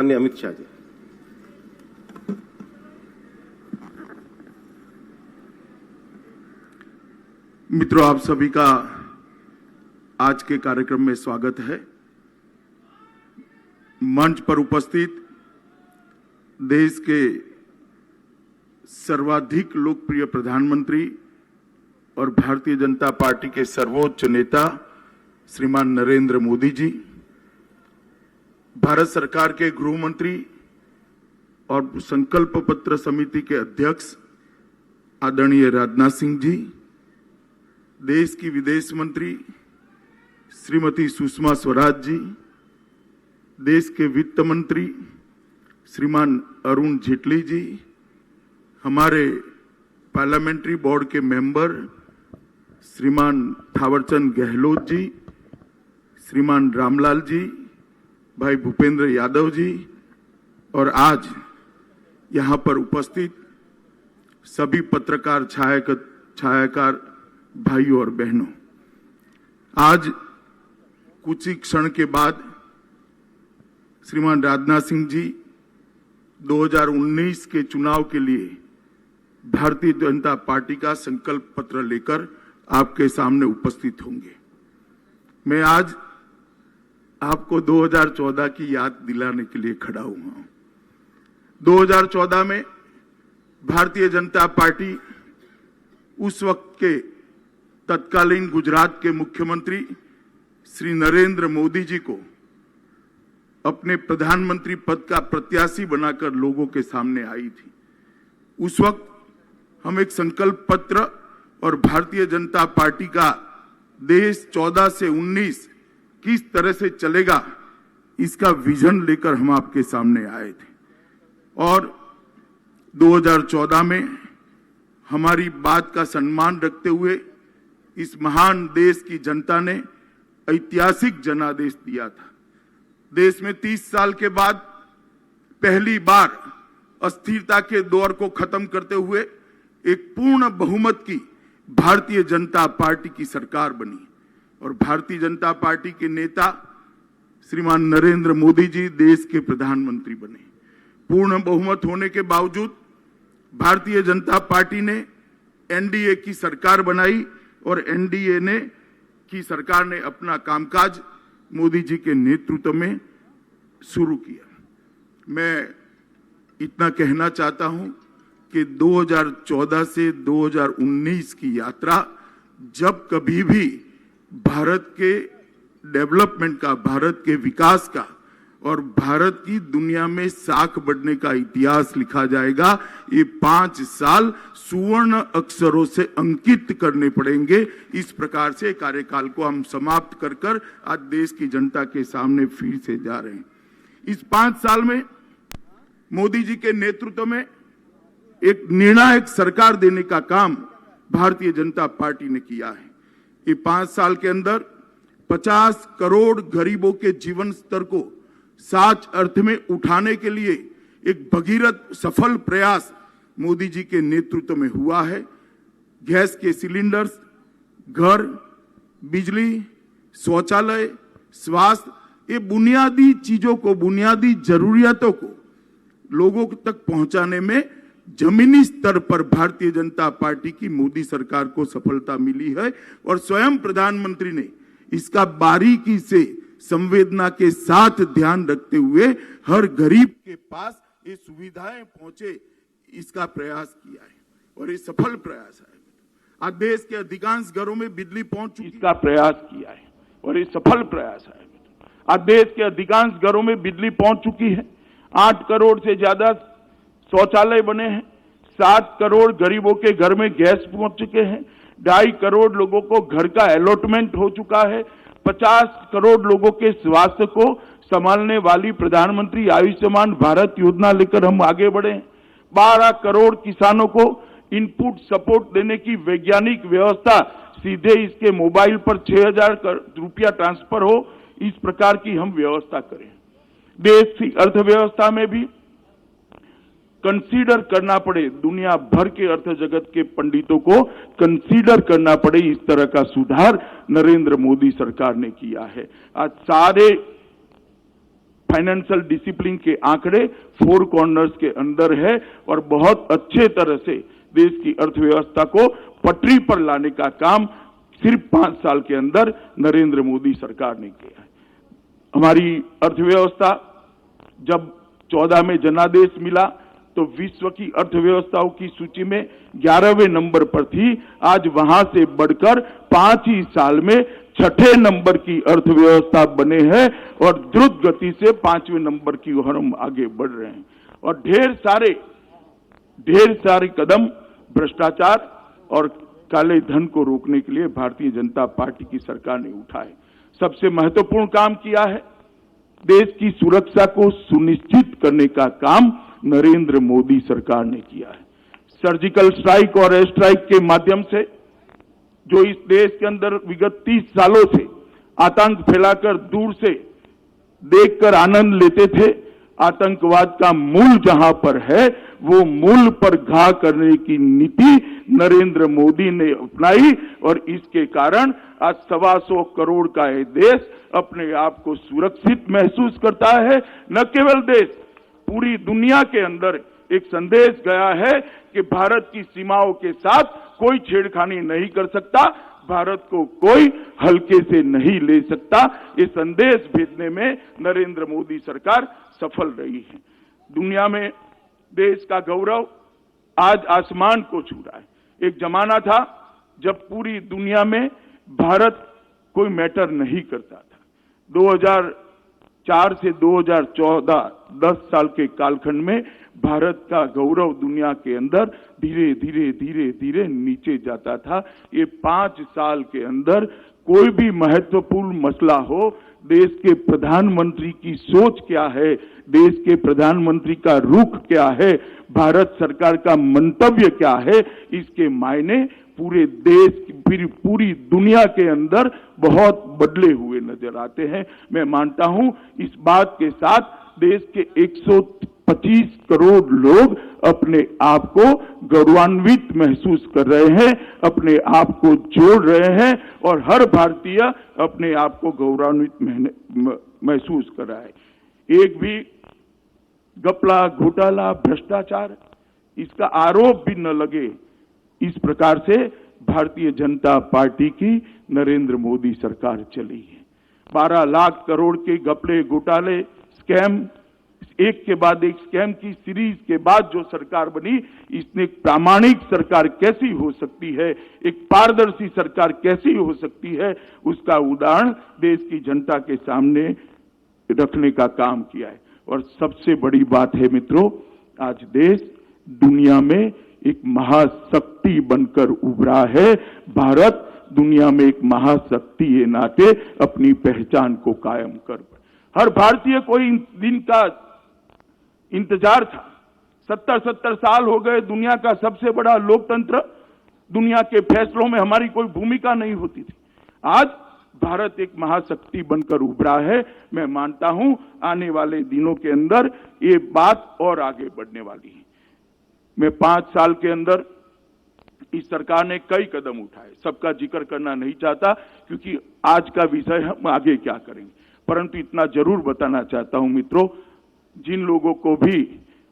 माननीय अमित शाह जी। मित्रों, आप सभी का आज के कार्यक्रम में स्वागत है। मंच पर उपस्थित देश के सर्वाधिक लोकप्रिय प्रधानमंत्री और भारतीय जनता पार्टी के सर्वोच्च नेता श्रीमान नरेंद्र मोदी जी, भारत सरकार के गृह मंत्री और संकल्प पत्र समिति के अध्यक्ष आदरणीय राजनाथ सिंह जी, देश की विदेश मंत्री श्रीमती सुषमा स्वराज जी, देश के वित्त मंत्री श्रीमान अरुण जेटली जी, हमारे पार्लियामेंट्री बोर्ड के मेंबर श्रीमान थावरचंद गहलोत जी, श्रीमान रामलाल जी, भाई भूपेंद्र यादव जी और आज यहां पर उपस्थित सभी पत्रकार छायाकार भाइयों और बहनों, आज कुछ ही क्षण के बाद श्रीमान राजनाथ सिंह जी 2019 के चुनाव के लिए भारतीय जनता पार्टी का संकल्प पत्र लेकर आपके सामने उपस्थित होंगे। मैं आज आपको 2014 की याद दिलाने के लिए खड़ा हुआ हूं। 2014 में भारतीय जनता पार्टी उस वक्त के तत्कालीन गुजरात के मुख्यमंत्री श्री नरेंद्र मोदी जी को अपने प्रधानमंत्री पद का प्रत्याशी बनाकर लोगों के सामने आई थी। उस वक्त हम एक संकल्प पत्र और भारतीय जनता पार्टी का देश 14 से 19 किस तरह से चलेगा, इसका विजन लेकर हम आपके सामने आए थे। और 2014 में हमारी बात का सम्मान रखते हुए इस महान देश की जनता ने ऐतिहासिक जनादेश दिया था। देश में 30 साल के बाद पहली बार अस्थिरता के दौर को खत्म करते हुए एक पूर्ण बहुमत की भारतीय जनता पार्टी की सरकार बनी और भारतीय जनता पार्टी के नेता श्रीमान नरेंद्र मोदी जी देश के प्रधानमंत्री बने। पूर्ण बहुमत होने के बावजूद भारतीय जनता पार्टी ने एनडीए की सरकार बनाई और एनडीए की सरकार ने अपना कामकाज मोदी जी के नेतृत्व में शुरू किया। मैं इतना कहना चाहता हूं कि 2014 से 2019 की यात्रा जब कभी भी भारत के डेवलपमेंट का, भारत के विकास का और भारत की दुनिया में साख बढ़ने का इतिहास लिखा जाएगा, ये 5 साल सुवर्ण अक्षरों से अंकित करने पड़ेंगे। इस प्रकार से कार्यकाल को हम समाप्त कर आज देश की जनता के सामने फिर से जा रहे हैं। इस 5 साल में मोदी जी के नेतृत्व में एक निर्णायक सरकार देने का काम भारतीय जनता पार्टी ने किया है। ये 5 साल के अंदर 50 करोड़ गरीबों के जीवन स्तर को सच अर्थ में उठाने के लिए एक भगीरथ सफल प्रयास मोदी जी के नेतृत्व में हुआ है। गैस के सिलेंडर्स, घर, बिजली, शौचालय, स्वास्थ्य, ये बुनियादी चीजों को, बुनियादी जरूरियातों को लोगों तक पहुंचाने में जमीनी स्तर पर भारतीय जनता पार्टी की मोदी सरकार को सफलता मिली है और स्वयं प्रधानमंत्री ने इसका बारीकी से संवेदना के साथ ध्यान रखते हुए हर गरीब के पास ये सुविधाएं पहुंचे, इसका प्रयास किया है और ये सफल प्रयास है। आज देश के अधिकांश घरों में बिजली पहुंच चुकी, इसका प्रयास किया है और ये सफल प्रयास है। आज देश के अधिकांश घरों में बिजली पहुंच चुकी है। 8 करोड़ से ज्यादा शौचालय बने हैं। 7 करोड़ गरीबों के घर में गैस पहुंच चुके हैं। 2.5 करोड़ लोगों को घर का अलॉटमेंट हो चुका है। 50 करोड़ लोगों के स्वास्थ्य को संभालने वाली प्रधानमंत्री आयुष्मान भारत योजना लेकर हम आगे बढ़े हैं। 12 करोड़ किसानों को इनपुट सपोर्ट देने की वैज्ञानिक व्यवस्था, सीधे इसके मोबाइल पर 6,000 रुपया ट्रांसफर हो, इस प्रकार की हम व्यवस्था करें। देश की अर्थव्यवस्था में भी कंसीडर करना पड़े, दुनिया भर के अर्थ जगत के पंडितों को कंसीडर करना पड़े, इस तरह का सुधार नरेंद्र मोदी सरकार ने किया है। आज सारे फाइनेंशियल डिसिप्लिन के आंकड़े 4 कॉर्नर्स के अंदर है और बहुत अच्छे तरह से देश की अर्थव्यवस्था को पटरी पर लाने का काम सिर्फ 5 साल के अंदर नरेंद्र मोदी सरकार ने किया है। हमारी अर्थव्यवस्था जब 14 में जनादेश मिला तो विश्व की अर्थव्यवस्थाओं की सूची में 11वें नंबर पर थी। आज वहां से बढ़कर 5 ही साल में 6ठे नंबर की अर्थव्यवस्था बने हैं और द्रुत गति से 5वें नंबर की ओर हम आगे बढ़ रहे हैं। और ढेर सारे कदम भ्रष्टाचार और काले धन को रोकने के लिए भारतीय जनता पार्टी की सरकार ने उठाए। सबसे महत्वपूर्ण काम किया है, देश की सुरक्षा को सुनिश्चित करने का काम नरेंद्र मोदी सरकार ने किया है। सर्जिकल स्ट्राइक और एयर स्ट्राइक के माध्यम से जो इस देश के अंदर विगत 30 सालों से आतंक फैलाकर दूर से देखकर आनंद लेते थे, आतंकवाद का मूल जहां पर है वो मूल पर घा करने की नीति नरेंद्र मोदी ने अपनाई और इसके कारण आज 125 करोड़ का ये देश अपने आप को सुरक्षित महसूस करता है। न केवल देश, पूरी दुनिया के अंदर एक संदेश गया है कि भारत की सीमाओं के साथ कोई छेड़खानी नहीं कर सकता, भारत को कोई हल्के से नहीं ले सकता। ये संदेश भेजने में नरेंद्र मोदी सरकार सफल रही है। दुनिया में देश का गौरव आज आसमान को छू रहा है। एक जमाना था जब पूरी दुनिया में भारत कोई मैटर नहीं करता था। 2004 से 2014 10 साल के कालखंड में भारत का गौरव दुनिया के अंदर धीरे धीरे नीचे जाता था। ये 5 साल के अंदर कोई भी महत्वपूर्ण मसला हो, देश के प्रधानमंत्री की सोच क्या है, देश के प्रधानमंत्री का रुख क्या है, भारत सरकार का मंतव्य क्या है, इसके मायने पूरे देश फिर पूरी दुनिया के अंदर बहुत बदले हुए नजर आते हैं। मैं मानता हूं इस बात के साथ देश के 125 करोड़ लोग अपने आप को गौरवान्वित महसूस कर रहे हैं, अपने आप को जोड़ रहे हैं और हर भारतीय अपने आप को गौरवान्वित महसूस कर रहा है। एक भी घपला, घोटाला, भ्रष्टाचार इसका आरोप भी न लगे, इस प्रकार से भारतीय जनता पार्टी की नरेंद्र मोदी सरकार चली है। 12 लाख करोड़ के घपले, घोटाले, स्कैम, एक के बाद एक स्कैम की सीरीज के बाद जो सरकार बनी, इसने एक प्रामाणिक सरकार कैसी हो सकती है, एक पारदर्शी सरकार कैसी हो सकती है, उसका उदाहरण देश की जनता के सामने रखने का काम किया है। और सबसे बड़ी बात है मित्रों, आज देश दुनिया में एक महाशक्ति बनकर उभरा है। भारत दुनिया में एक महाशक्ति के नाते अपनी पहचान को कायम कर, हर भारतीय को इन दिन का इंतजार था। 70 साल हो गए, दुनिया का सबसे बड़ा लोकतंत्र, दुनिया के फैसलों में हमारी कोई भूमिका नहीं होती थी। आज भारत एक महाशक्ति बनकर उभरा है। मैं मानता हूं आने वाले दिनों के अंदर ये बात और आगे बढ़ने वाली है। मैं 5 साल के अंदर इस सरकार ने कई कदम उठाए, सबका जिक्र करना नहीं चाहता क्योंकि आज का विषय हम आगे क्या करेंगे, परंतु इतना जरूर बताना चाहता हूं मित्रों, जिन लोगों को भी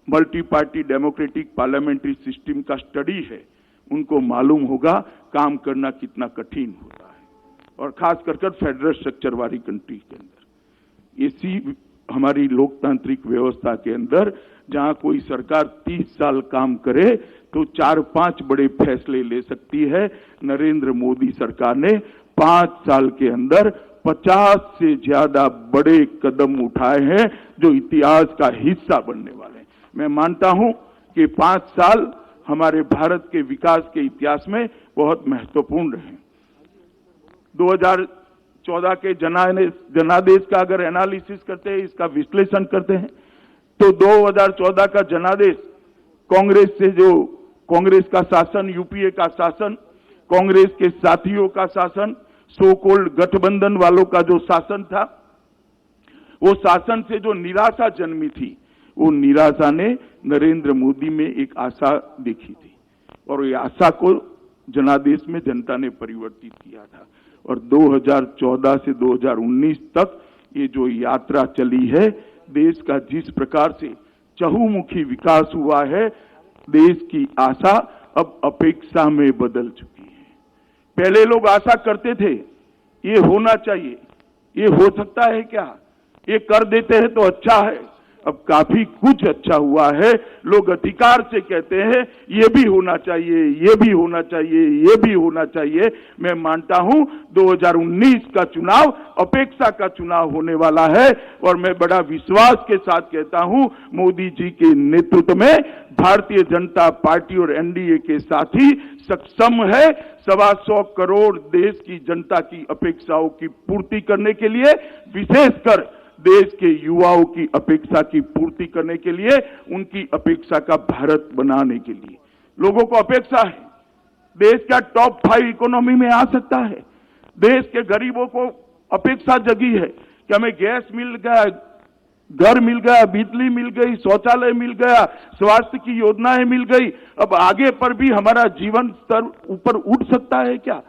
multi party democratic parliamentary system का स्टडी है, उनको मालूम होगा काम करना कितना कठिन होता है, और खास कर फेडरल स्ट्रक्चर वाली कंट्री के अंदर। इसी हमारी लोकतांत्रिक व्यवस्था के अंदर जहां कोई सरकार 30 साल काम करे तो 4-5 बड़े फैसले ले सकती है, नरेंद्र मोदी सरकार ने 5 साल के अंदर 50 से ज्यादा बड़े कदम उठाए हैं जो इतिहास का हिस्सा बनने वाले हैं। मैं मानता हूं कि 5 साल हमारे भारत के विकास के इतिहास में बहुत महत्वपूर्ण रहे। 2014 के जनादेश का अगर एनालिसिस करते हैं, इसका विश्लेषण करते हैं, तो 2014 का जनादेश कांग्रेस से जो कांग्रेस का शासन, यूपीए का शासन, कांग्रेस के साथियों का शासन, सो कॉल्ड गठबंधन वालों का जो शासन था, वो शासन से जो निराशा जन्मी थी, वो निराशा ने नरेंद्र मोदी में एक आशा देखी थी और ये आशा को जनादेश में जनता ने परिवर्तित किया था। और 2014 से 2019 तक ये जो यात्रा चली है, देश का जिस प्रकार से चहुमुखी विकास हुआ है, देश की आशा अब अपेक्षा में बदल चुकी है। पहले लोग आशा करते थे ये होना चाहिए, ये हो सकता है क्या, ये कर देते हैं तो अच्छा है। अब काफी कुछ अच्छा हुआ है। लोग अधिकार से कहते हैं ये भी होना चाहिए, ये भी होना चाहिए, ये भी होना चाहिए। मैं मानता हूं 2019 का चुनाव अपेक्षा का चुनाव होने वाला है और मैं बड़ा विश्वास के साथ कहता हूं मोदी जी के नेतृत्व में भारतीय जनता पार्टी और एनडीए के साथी सक्षम है 125 करोड़ देश की जनता की अपेक्षाओं की पूर्ति करने के लिए, विशेषकर देश के युवाओं की अपेक्षा की पूर्ति करने के लिए, उनकी अपेक्षा का भारत बनाने के लिए। लोगों को अपेक्षा है देश का टॉप 5 इकोनॉमी में आ सकता है। देश के गरीबों को अपेक्षा जगी है कि हमें गैस मिल गया, घर मिल गया, बिजली मिल गई, शौचालय मिल गया, स्वास्थ्य की योजनाएं मिल गई। अब आगे पर भी हमारा जीवन स्तर ऊपर उठ सकता है क्या?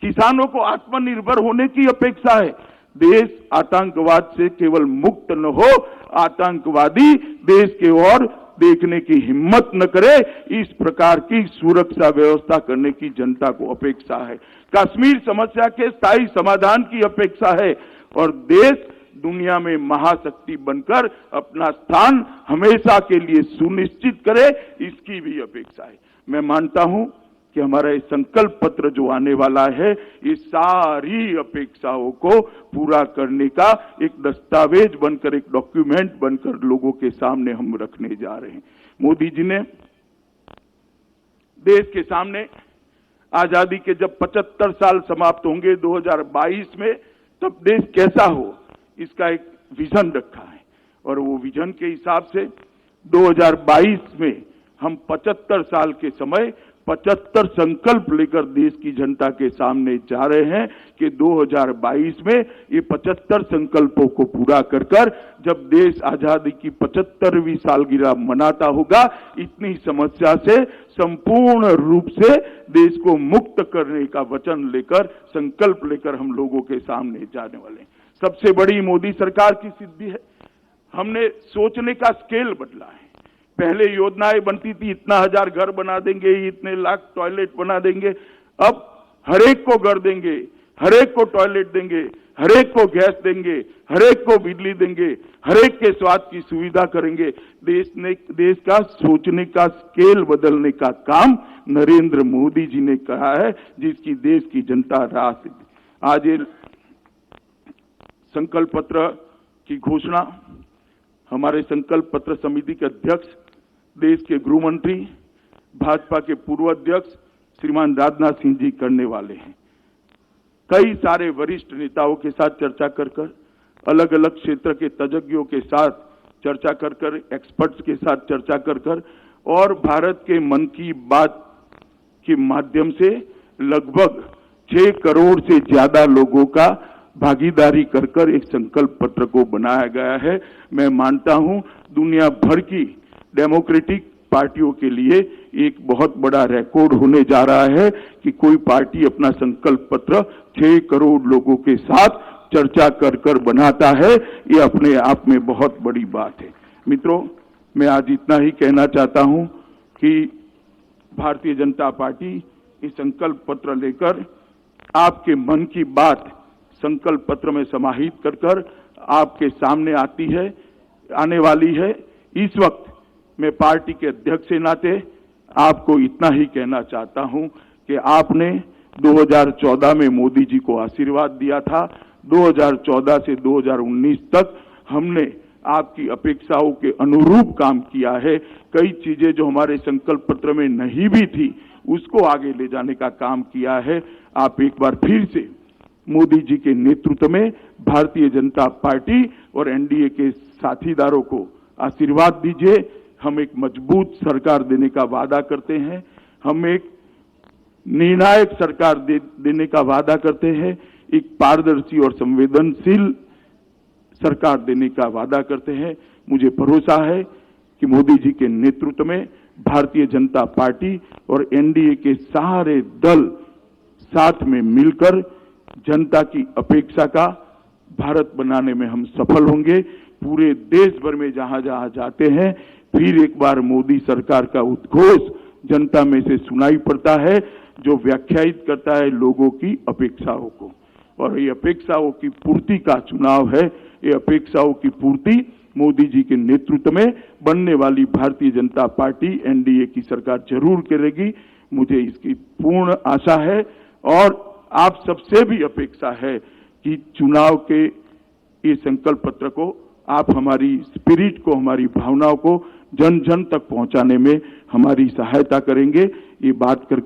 किसानों को आत्मनिर्भर होने की अपेक्षा है। देश आतंकवाद से केवल मुक्त न हो, आतंकवादी देश के ओर देखने की हिम्मत न करे, इस प्रकार की सुरक्षा व्यवस्था करने की जनता को अपेक्षा है। कश्मीर समस्या के स्थायी समाधान की अपेक्षा है और देश दुनिया में महाशक्ति बनकर अपना स्थान हमेशा के लिए सुनिश्चित करे, इसकी भी अपेक्षा है। मैं मानता हूं कि हमारा ये संकल्प पत्र जो आने वाला है, ये सारी अपेक्षाओं को पूरा करने का एक दस्तावेज बनकर, एक डॉक्यूमेंट बनकर लोगों के सामने हम रखने जा रहे हैं। मोदी जी ने देश के सामने आजादी के जब 75 साल समाप्त होंगे 2022 में, तब देश कैसा हो इसका एक विजन रखा है और वो विजन के हिसाब से 2022 में हम 75 साल के समय 75 संकल्प लेकर देश की जनता के सामने जा रहे हैं कि 2022 में ये 75 संकल्पों को पूरा कर कर जब देश आजादी की 75वीं सालगिरह मनाता होगा, इतनी समस्या से संपूर्ण रूप से देश को मुक्त करने का वचन लेकर, संकल्प लेकर हम लोगों के सामने जाने वाले हैं। सबसे बड़ी मोदी सरकार की सिद्धि है, हमने सोचने का स्केल बदला है। पहले योजनाएं बनती थी इतना 1000 घर बना देंगे, इतने लाख टॉयलेट बना देंगे। अब हरेक को घर देंगे, हरेक को टॉयलेट देंगे, हरेक को गैस देंगे, हरेक को बिजली देंगे, हरेक के स्वास्थ्य की सुविधा करेंगे। देश का सोचने का स्केल बदलने का काम नरेंद्र मोदी जी ने कहा है, जिसकी देश की जनता राह से आज ये संकल्प पत्र की घोषणा हमारे संकल्प पत्र समिति के अध्यक्ष, देश के गृह मंत्री, भाजपा के पूर्व अध्यक्ष श्रीमान राजनाथ सिंह जी करने वाले हैं। कई सारे वरिष्ठ नेताओं के साथ चर्चा कर कर, अलग अलग क्षेत्र के तज्ञों के साथ चर्चा कर कर, एक्सपर्ट्स के साथ चर्चा कर कर और भारत के मन की बात के माध्यम से लगभग 6 करोड़ से ज्यादा लोगों का भागीदारी कर कर एक संकल्प पत्र को बनाया गया है। मैं मानता हूं दुनिया भर की डेमोक्रेटिक पार्टियों के लिए एक बहुत बड़ा रिकॉर्ड होने जा रहा है कि कोई पार्टी अपना संकल्प पत्र 6 करोड़ लोगों के साथ चर्चा कर कर बनाता है। ये अपने आप में बहुत बड़ी बात है। मित्रों, मैं आज इतना ही कहना चाहता हूं कि भारतीय जनता पार्टी इस संकल्प पत्र लेकर आपके मन की बात संकल्प पत्र में समाहित कर कर आपके सामने आने वाली है। इस वक्त मैं पार्टी के अध्यक्ष के नाते आपको इतना ही कहना चाहता हूं कि आपने 2014 में मोदी जी को आशीर्वाद दिया था। 2014 से 2019 तक हमने आपकी अपेक्षाओं के अनुरूप काम किया है। कई चीजें जो हमारे संकल्प पत्र में नहीं भी थी, उसको आगे ले जाने का काम किया है। आप एक बार फिर से मोदी जी के नेतृत्व में भारतीय जनता पार्टी और एनडीए के साथीदारों को आशीर्वाद दीजिए। हम एक मजबूत सरकार देने का वादा करते हैं, हम एक निर्णायक सरकार देने का वादा करते हैं, एक पारदर्शी और संवेदनशील सरकार देने का वादा करते हैं। मुझे भरोसा है कि मोदी जी के नेतृत्व में भारतीय जनता पार्टी और एनडीए के सारे दल साथ में मिलकर जनता की अपेक्षा का भारत बनाने में हम सफल होंगे, पूरे देश भर में जहां जहां जाते हैं, फिर एक बार मोदी सरकार का उद्घोष जनता में से सुनाई पड़ता है, जो व्याख्यायित करता है लोगों की अपेक्षाओं को। और ये अपेक्षाओं की पूर्ति का चुनाव है। ये अपेक्षाओं की पूर्ति मोदी जी के नेतृत्व में बनने वाली भारतीय जनता पार्टी एनडीए की सरकार जरूर करेगी। मुझे इसकी पूर्ण आशा है और आप सबसे भी अपेक्षा है कि चुनाव के ये संकल्प पत्र को आप हमारी स्पिरिट को, हमारी भावनाओं को जन जन तक पहुंचाने में हमारी सहायता करेंगे। ये बात कर